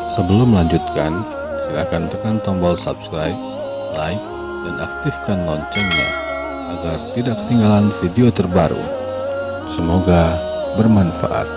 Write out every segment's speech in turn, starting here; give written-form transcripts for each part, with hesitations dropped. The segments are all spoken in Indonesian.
Sebelum melanjutkan, silakan tekan tombol subscribe, like, dan aktifkan loncengnya agar tidak ketinggalan video terbaru. Semoga bermanfaat.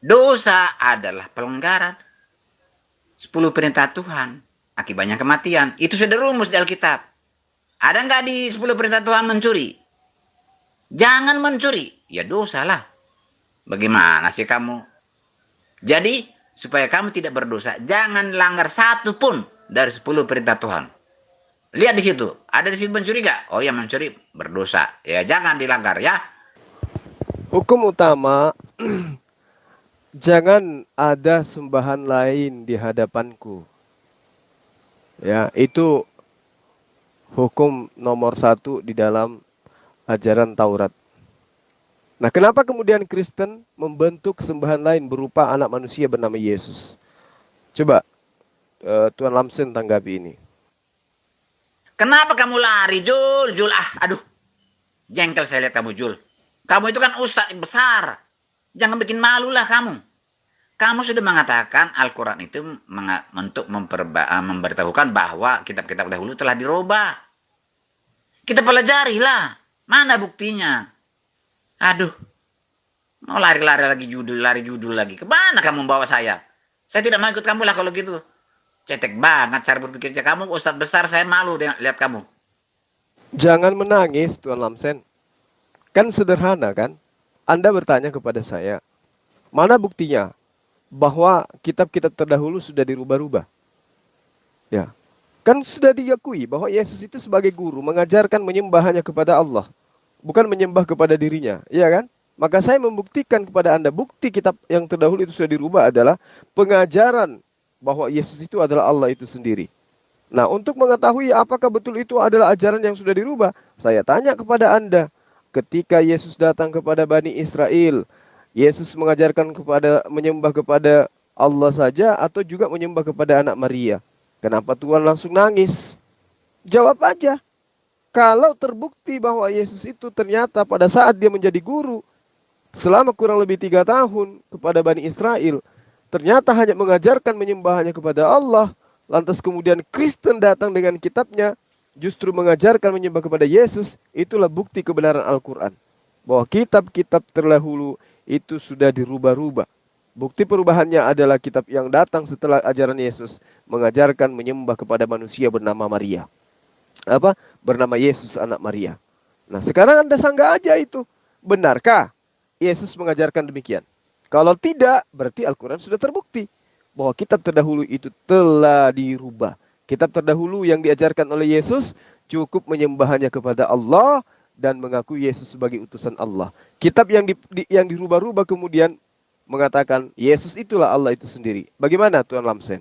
Dosa adalah pelanggaran 10 perintah Tuhan, akibatnya kematian. Itu sudah rumus di Alkitab. Ada nggak di 10 perintah Tuhan mencuri? Jangan mencuri. Ya dosa lah. Bagaimana sih kamu? Jadi, supaya kamu tidak berdosa, jangan langgar satu pun dari 10 perintah Tuhan. Lihat di situ. Ada di situ mencuri nggak? Oh ya, mencuri berdosa. Ya jangan dilanggar ya. Hukum utama, jangan ada sembahan lain di hadapanku. Ya, itu hukum nomor 1 di dalam ajaran Taurat. Nah, kenapa kemudian Kristen membentuk sembahan lain berupa anak manusia bernama Yesus? Coba Tuan Lamsen tanggapi ini. Kenapa kamu lari, Jul? Jul, aduh. Jengkel saya lihat kamu, Jul. Kamu itu kan ustadz besar. Jangan bikin malu lah kamu. Kamu sudah mengatakan Al-Quran itu untuk memberitahukan bahwa kitab-kitab dahulu telah dirubah. Kita pelajari lah. Mana buktinya? Aduh. Mau lari-lari lagi lari judul lagi. Kemana kamu membawa saya? Saya tidak mau ikut kamu lah kalau gitu. Cetek banget cara berpikirnya kamu, ustadz besar, saya malu lihat kamu. Jangan menangis, Tuan Lamsen. Kan sederhana kan? Anda bertanya kepada saya, mana buktinya bahwa kitab-kitab terdahulu sudah dirubah-rubah? Ya, kan sudah diakui bahwa Yesus itu sebagai guru mengajarkan menyembah hanya kepada Allah, bukan menyembah kepada dirinya, iya kan? Maka saya membuktikan kepada Anda, bukti kitab yang terdahulu itu sudah dirubah adalah pengajaran bahwa Yesus itu adalah Allah itu sendiri. Nah, untuk mengetahui apakah betul itu adalah ajaran yang sudah dirubah, saya tanya kepada Anda, ketika Yesus datang kepada Bani Israel, Yesus mengajarkan menyembah kepada Allah saja atau juga menyembah kepada anak Maria? Kenapa Tuhan langsung nangis? Jawab aja. Kalau terbukti bahwa Yesus itu ternyata pada saat dia menjadi guru, selama kurang lebih 3 tahun kepada Bani Israel, ternyata hanya mengajarkan menyembah hanya kepada Allah, lantas kemudian Kristen datang dengan kitabnya, justru mengajarkan menyembah kepada Yesus, itulah bukti kebenaran Al-Quran. Bahwa kitab-kitab terdahulu itu sudah dirubah-rubah. Bukti perubahannya adalah kitab yang datang setelah ajaran Yesus, mengajarkan menyembah kepada manusia bernama Maria. Bernama Yesus anak Maria. Nah, sekarang Anda sanggah aja itu. Benarkah Yesus mengajarkan demikian? Kalau tidak, berarti Al-Quran sudah terbukti bahwa kitab terdahulu itu telah dirubah. Kitab terdahulu yang diajarkan oleh Yesus cukup menyembahnya kepada Allah dan mengaku Yesus sebagai utusan Allah. Kitab yang dirubah-rubah kemudian mengatakan Yesus itulah Allah itu sendiri. Bagaimana Tuan Lamsen?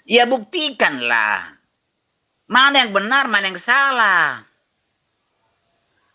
Ya buktikanlah. Mana yang benar, mana yang salah.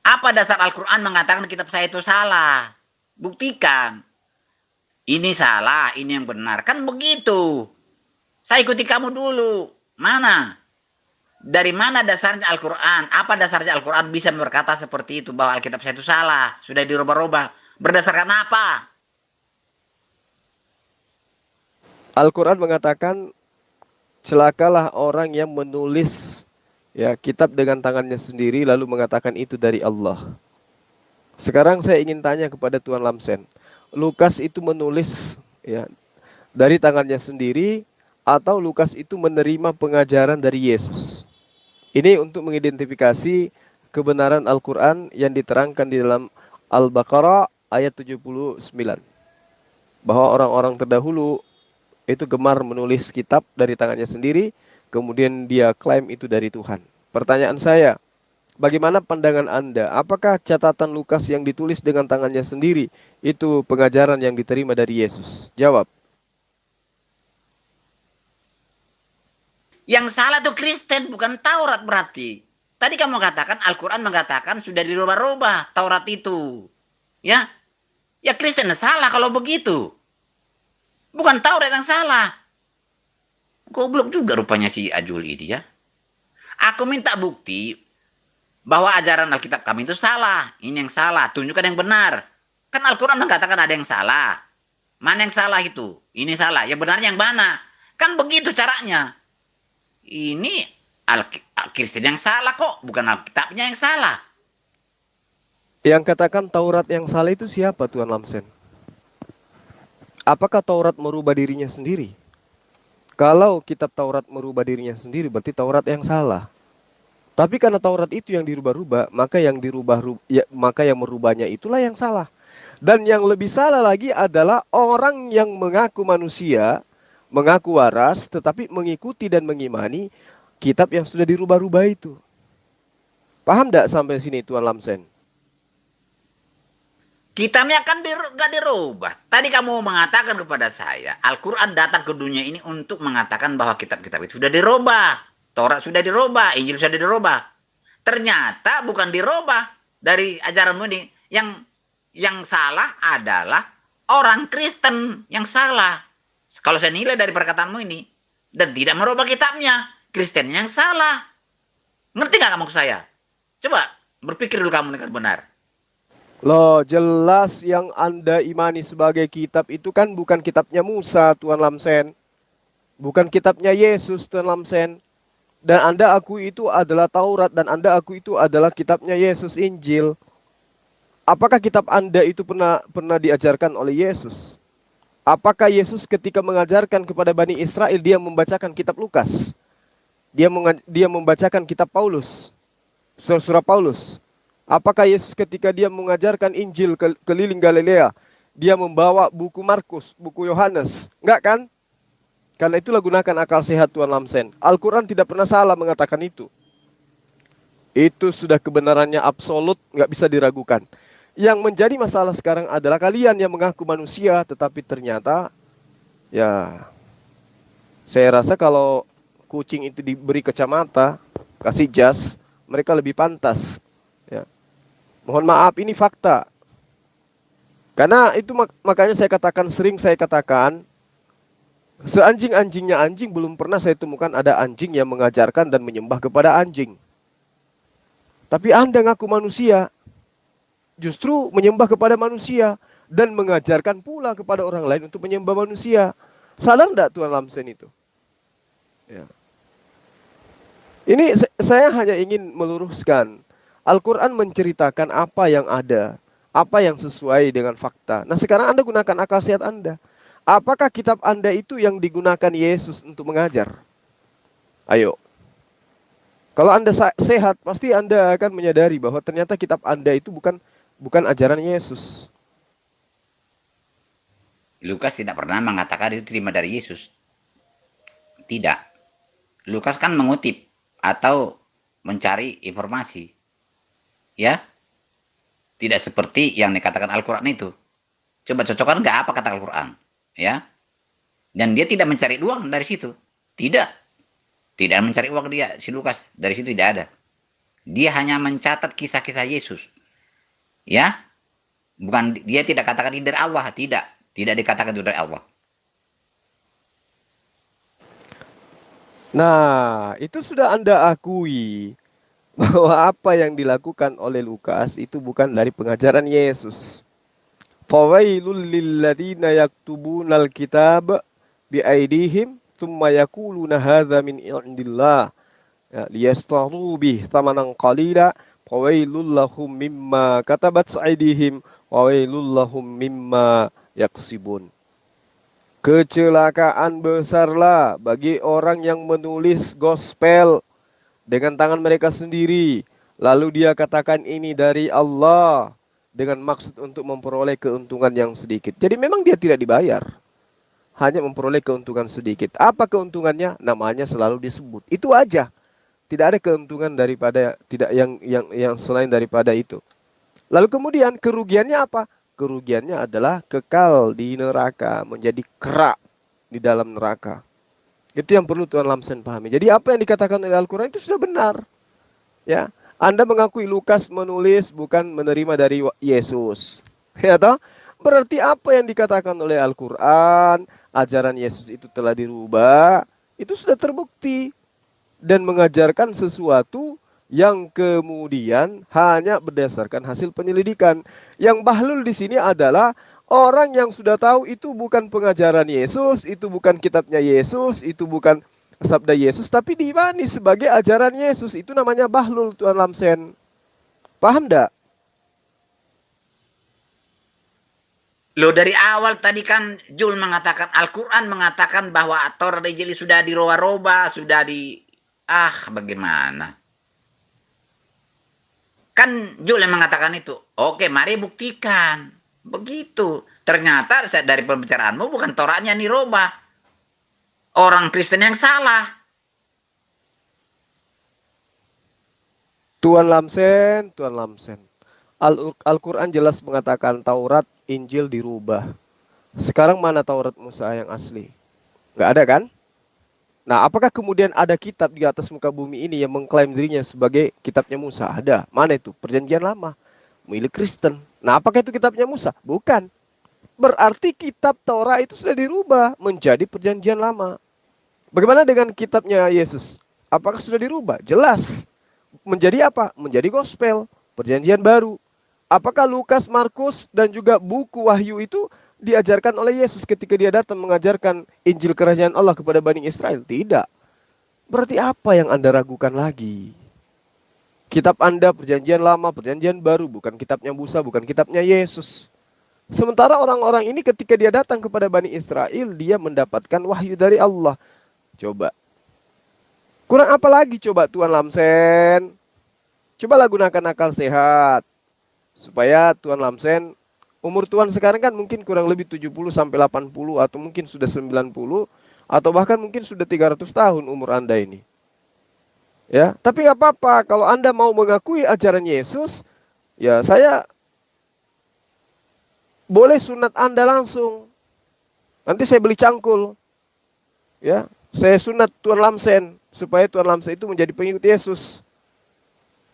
Apa dasar Al-Quran mengatakan kitab saya itu salah? Buktikan. Ini salah, ini yang benar. Kan begitu. Saya ikuti kamu dulu. Mana? Dari mana dasarnya Al-Quran? Apa dasarnya Al-Quran bisa berkata seperti itu, bahwa Alkitab saya itu salah, sudah dirubah-rubah? Berdasarkan apa? Al-Quran mengatakan celakalah orang yang menulis kitab dengan tangannya sendiri lalu mengatakan itu dari Allah. Sekarang saya ingin tanya kepada Tuan Lamsen, Lukas itu menulis dari tangannya sendiri atau Lukas itu menerima pengajaran dari Yesus? Ini untuk mengidentifikasi kebenaran Al-Quran yang diterangkan di dalam Al-Baqarah ayat 79. Bahwa orang-orang terdahulu itu gemar menulis kitab dari tangannya sendiri, kemudian dia klaim itu dari Tuhan. Pertanyaan saya, bagaimana pandangan Anda? Apakah catatan Lukas yang ditulis dengan tangannya sendiri itu pengajaran yang diterima dari Yesus? Jawab. Yang salah itu Kristen, bukan Taurat berarti. Tadi kamu katakan Al-Quran mengatakan sudah dirubah-rubah Taurat itu. Ya, ya Kristen salah kalau begitu. Bukan Taurat yang salah. Goblok juga rupanya si Ajul ini ya. Aku minta bukti bahwa ajaran Alkitab kami itu salah. Ini yang salah, tunjukkan yang benar. Kan Al-Quran mengatakan ada yang salah. Mana yang salah itu? Ini salah. Yang benarnya yang mana? Kan begitu caranya. Ini Kristen yang salah kok, bukan Alkitabnya yang salah. Yang katakan Taurat yang salah itu siapa, Tuan Lamsen? Apakah Taurat merubah dirinya sendiri? Kalau kitab Taurat merubah dirinya sendiri, berarti Taurat yang salah. Tapi karena Taurat itu yang dirubah-rubah, maka maka yang merubahnya itulah yang salah. Dan yang lebih salah lagi adalah orang yang mengaku manusia, mengaku waras, tetapi mengikuti dan mengimani kitab yang sudah dirubah-rubah itu. Paham tidak sampai sini, Tuan Lamsen? Kitabnya kan nggak dirubah. Tadi kamu mengatakan kepada saya, Al-Quran datang ke dunia ini untuk mengatakan bahwa kitab-kitab itu sudah dirubah. Taurat sudah dirubah, Injil sudah dirubah. Ternyata bukan dirubah dari ajaranmu ini. Yang salah adalah orang Kristen yang salah. Kalau saya nilai dari perkataanmu ini, dan tidak merubah kitabnya, Kristen yang salah. Ngerti nggak kamu ke saya? Coba berpikir dulu kamu dengan benar. Loh, jelas yang Anda imani sebagai kitab itu kan bukan kitabnya Musa, Tuan Lamsen. Bukan kitabnya Yesus, Tuan Lamsen. Dan Anda akui itu adalah Taurat, dan Anda akui itu adalah kitabnya Yesus, Injil. Apakah kitab Anda itu pernah diajarkan oleh Yesus? Apakah Yesus ketika mengajarkan kepada Bani Israel, dia membacakan kitab Lukas? Dia membacakan kitab Paulus, surah Paulus. Apakah Yesus ketika dia mengajarkan Injil keliling Galilea, dia membawa buku Markus, buku Yohanes? Enggak kan? Karena itulah gunakan akal sehat, Tuan Lamsen. Al-Quran tidak pernah salah mengatakan itu. Itu sudah kebenarannya absolut, nggak bisa diragukan. Yang menjadi masalah sekarang adalah kalian yang mengaku manusia, tetapi ternyata, ya, saya rasa kalau kucing itu diberi kacamata, kasih jas, mereka lebih pantas. Ya. Mohon maaf, ini fakta. Karena itu makanya sering saya katakan, seanjing-anjingnya anjing belum pernah saya temukan ada anjing yang mengajarkan dan menyembah kepada anjing. Tapi Anda ngaku manusia, justru menyembah kepada manusia dan mengajarkan pula kepada orang lain untuk menyembah manusia. Sadar enggak Tuan Lamsen itu? Ya. Ini saya hanya ingin meluruskan. Al-Quran menceritakan apa yang ada, apa yang sesuai dengan fakta. Nah sekarang Anda gunakan akal sehat Anda. Apakah kitab Anda itu yang digunakan Yesus untuk mengajar? Ayo. Kalau Anda sehat, pasti Anda akan menyadari bahwa ternyata kitab Anda itu bukan ajaran Yesus. Lukas tidak pernah mengatakan itu terima dari Yesus. Tidak. Lukas kan mengutip atau mencari informasi. Ya. Tidak seperti yang dikatakan Al-Quran itu. Coba cocokkan nggak apa kata Al-Quran. Ya. Dan dia tidak mencari uang dari situ. Tidak. Tidak mencari uang dia, si Lukas. Dari situ tidak ada. Dia hanya mencatat kisah-kisah Yesus. Ya. Bukan, dia tidak katakan ini dari Allah. Tidak. Tidak dikatakan itu dari Allah. Nah, itu sudah Anda akui bahwa apa yang dilakukan oleh Lukas itu bukan dari pengajaran Yesus. Fawailul lilladzina yaktubunal kitab biaidihim thumma yaquluna hadza min indillah liyastaru bih thamanan qalila fawailul lahum mimma katabat aidihim wawailul lahum mimma yaksibun. Kecelakaan besarlah bagi orang yang menulis gospel dengan tangan mereka sendiri, lalu dia katakan ini dari Allah dengan maksud untuk memperoleh keuntungan yang sedikit. Jadi memang dia tidak dibayar, hanya memperoleh keuntungan sedikit. Apa keuntungannya? Namanya selalu disebut. Itu aja. Tidak ada keuntungan daripada tidak yang selain daripada itu. Lalu kemudian kerugiannya apa? Kerugiannya adalah kekal di neraka, menjadi kera di dalam neraka. Itu yang perlu Tuan Lamsen pahami. Jadi apa yang dikatakan oleh Al-Quran itu sudah benar. Ya, Anda mengakui Lukas menulis bukan menerima dari Yesus. Ya toh? Berarti apa yang dikatakan oleh Al-Quran, ajaran Yesus itu telah dirubah, itu sudah terbukti. Dan mengajarkan sesuatu yang kemudian hanya berdasarkan hasil penyelidikan. Yang bahlul di sini adalah Orang yang sudah tahu itu bukan pengajaran Yesus, itu bukan kitabnya Yesus, itu bukan sabda Yesus, tapi diimani sebagai ajaran Yesus. Itu namanya bahlul, Tuan Lamsen. Paham enggak? Loh, dari awal tadi kan Jul mengatakan, Al-Quran mengatakan bahwa Taurat dan Injil sudah diroba-roba, sudah di... bagaimana? Kan Jul yang mengatakan itu. Oke, mari buktikan. Begitu. Ternyata dari pembicaraanmu bukan Tauratnya dirobah. Orang Kristen yang salah. Tuan Lamsen, Tuan Lamsen. Al-Quran jelas mengatakan Taurat, Injil dirubah. Sekarang mana Taurat Musa yang asli? Nggak ada kan? Nah, apakah kemudian ada kitab di atas muka bumi ini yang mengklaim dirinya sebagai kitabnya Musa? Ada. Mana itu? Perjanjian Lama. Milik Kristen. Nah, apakah itu kitabnya Musa? Bukan. Berarti kitab Taurat itu sudah dirubah menjadi perjanjian lama. Bagaimana dengan kitabnya Yesus? Apakah sudah dirubah? Jelas. Menjadi apa? Menjadi gospel, perjanjian baru. Apakah Lukas, Markus, dan juga buku Wahyu itu diajarkan oleh Yesus ketika dia datang mengajarkan Injil Kerajaan Allah kepada Bani Israel? Tidak. Berarti apa yang Anda ragukan lagi? Kitab Anda perjanjian lama, perjanjian baru, bukan kitabnya Musa, bukan kitabnya Yesus. Sementara orang-orang ini ketika dia datang kepada Bani Israel, dia mendapatkan wahyu dari Allah. Coba. Kurang apa lagi coba Tuan Lamsen? Cobalah gunakan akal sehat. Supaya Tuan Lamsen, umur Tuan sekarang kan mungkin kurang lebih 70 sampai 80 atau mungkin sudah 90 atau bahkan mungkin sudah 300 tahun umur Anda ini. Ya, tapi nggak apa-apa kalau Anda mau mengakui ajaran Yesus, ya saya boleh sunat Anda langsung. Nanti saya beli cangkul. Ya, saya sunat Tuan Lamsen supaya Tuan Lamsen itu menjadi pengikut Yesus.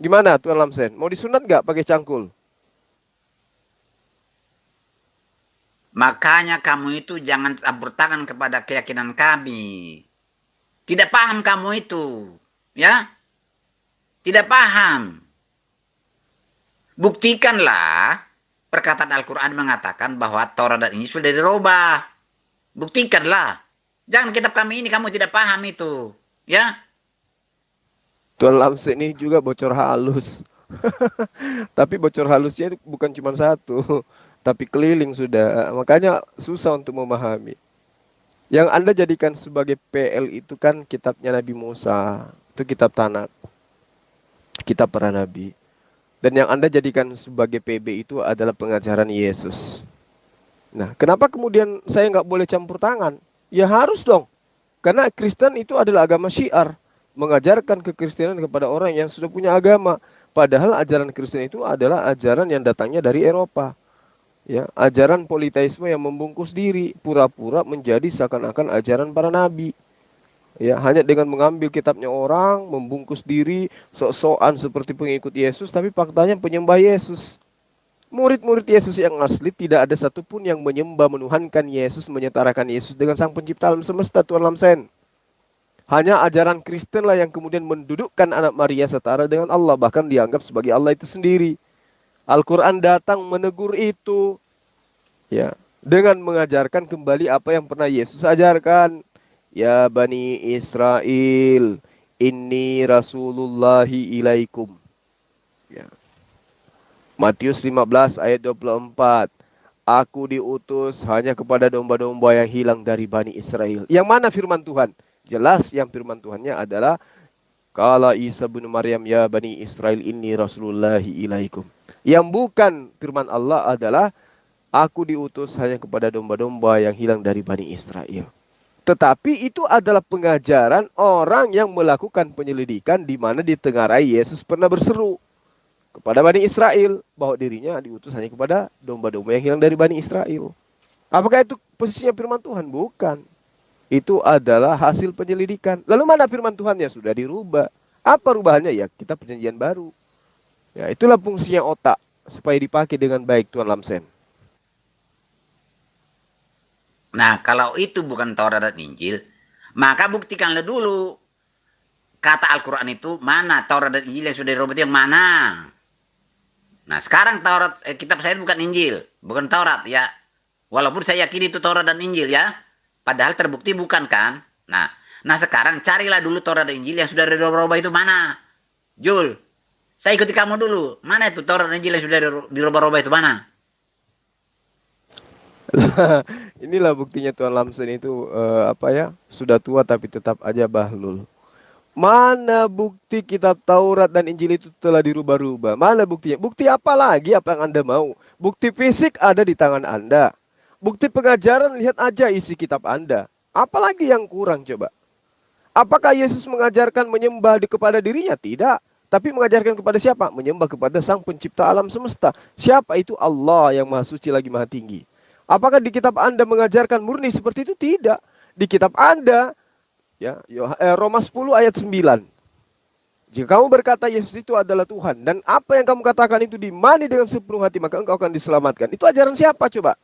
Gimana Tuan Lamsen? Mau disunat nggak pakai cangkul? Makanya kamu itu jangan campur tangan kepada keyakinan kami. Tidak paham kamu itu. Ya? Tidak paham. Buktikanlah perkataan Al-Quran mengatakan bahwa Taurat dan Injil sudah dirubah. Buktikanlah. Jangan kitab kami ini kamu tidak paham itu. Ya? Tuan Lamsen ini juga bocor halus. Tapi bocor halusnya itu bukan cuma satu. Tapi keliling sudah. Makanya susah untuk memahami. Yang Anda jadikan sebagai PL itu kan kitabnya Nabi Musa. Itu kitab Tanakh. Kitab para nabi. Dan yang Anda jadikan sebagai PB itu adalah pengajaran Yesus. Nah, kenapa kemudian saya nggak boleh campur tangan? Ya harus dong. Karena Kristen itu adalah agama syiar. Mengajarkan kekristenan kepada orang yang sudah punya agama. Padahal ajaran Kristen itu adalah ajaran yang datangnya dari Eropa. Ya, ajaran politeisme yang membungkus diri, pura-pura menjadi seakan-akan ajaran para nabi. Ya, hanya dengan mengambil kitabnya orang, membungkus diri, sok-sokan seperti pengikut Yesus, tapi faktanya penyembah Yesus. Murid-murid Yesus yang asli tidak ada satupun yang menyembah menuhankan Yesus, menyetarakan Yesus dengan sang pencipta alam semesta, Tuan Lamsen. Hanya ajaran Kristen lah yang kemudian mendudukkan anak Maria setara dengan Allah, bahkan dianggap sebagai Allah itu sendiri. Al-Quran datang menegur itu, ya, dengan mengajarkan kembali apa yang pernah Yesus ajarkan. Ya Bani Israel, inni rasulullahi ilaikum. Ya. Matius 15 ayat 24. Aku diutus hanya kepada domba-domba yang hilang dari Bani Israel. Yang mana firman Tuhan? Jelas yang firman Tuhannya adalah Qala Isa bin Maryam ya Bani Israel inni rasulullahi ilaikum. Yang bukan firman Allah adalah aku diutus hanya kepada domba-domba yang hilang dari Bani Israel. Tetapi itu adalah pengajaran orang yang melakukan penyelidikan di mana ditengarai Yesus pernah berseru kepada Bani Israel bahwa dirinya diutus hanya kepada domba-domba yang hilang dari Bani Israel. Apakah itu posisinya firman Tuhan? Bukan. Itu adalah hasil penyelidikan. Lalu mana firman Tuhannya? Sudah dirubah. Apa rubahannya? Ya kita perjanjian baru. Ya, itulah fungsinya otak supaya dipakai dengan baik, Tuan Lamsen. Nah, kalau itu bukan Taurat dan Injil, maka buktikanlah dulu. Kata Al-Quran itu mana? Taurat dan Injil yang sudah dirubah itu yang mana? Nah, sekarang kitab saya bukan Injil, bukan Taurat ya. Walaupun saya yakin itu Taurat dan Injil ya. Padahal terbukti bukan kan? Nah sekarang carilah dulu Taurat dan Injil yang sudah dirubah-rubah itu mana? Jul, saya ikuti kamu dulu. Mana itu Taurat dan Injil yang sudah dirubah-rubah itu mana? Inilah buktinya Tuan Lamsen itu sudah tua tapi tetap aja bahlul. Mana bukti kitab Taurat dan Injil itu telah dirubah-rubah? Mana buktinya? Bukti apa lagi apa yang Anda mau? Bukti fisik ada di tangan Anda. Bukti pengajaran, lihat aja isi kitab Anda. Apalagi yang kurang coba? Apakah Yesus mengajarkan menyembah kepada dirinya? Tidak. Tapi mengajarkan kepada siapa? Menyembah kepada Sang Pencipta alam semesta. Siapa itu? Allah yang Maha Suci lagi Maha Tinggi. Apakah di kitab Anda mengajarkan murni seperti itu? Tidak. Di kitab Anda, Roma 10 ayat 9. Jika kamu berkata Yesus itu adalah Tuhan, dan apa yang kamu katakan itu diimani dengan sepenuh hati, maka engkau akan diselamatkan. Itu ajaran siapa coba?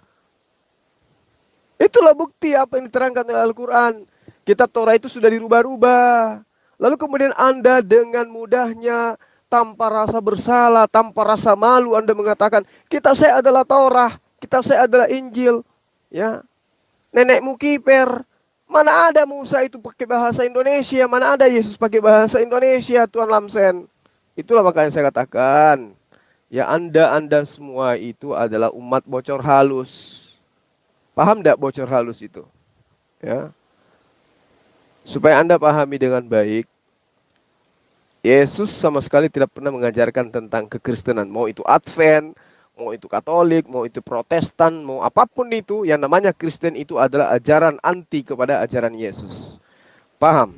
Itulah bukti apa yang diterangkan oleh Al-Quran. Kitab Torah itu sudah dirubah-rubah. Lalu kemudian Anda dengan mudahnya, tanpa rasa bersalah, tanpa rasa malu, Anda mengatakan, kitab saya adalah Torah, kitab saya adalah Injil. Ya, nenekmu kiper. Mana ada Musa itu pakai bahasa Indonesia, mana ada Yesus pakai bahasa Indonesia, Tuan Lamsen. Itulah makanya saya katakan, ya Anda semua itu adalah umat bocor halus. Paham tidak bocor halus itu? Ya. Supaya Anda pahami dengan baik, Yesus sama sekali tidak pernah mengajarkan tentang kekristenan. Mau itu Advent, mau itu Katolik, mau itu Protestan, mau apapun itu, yang namanya Kristen itu adalah ajaran anti kepada ajaran Yesus. Paham?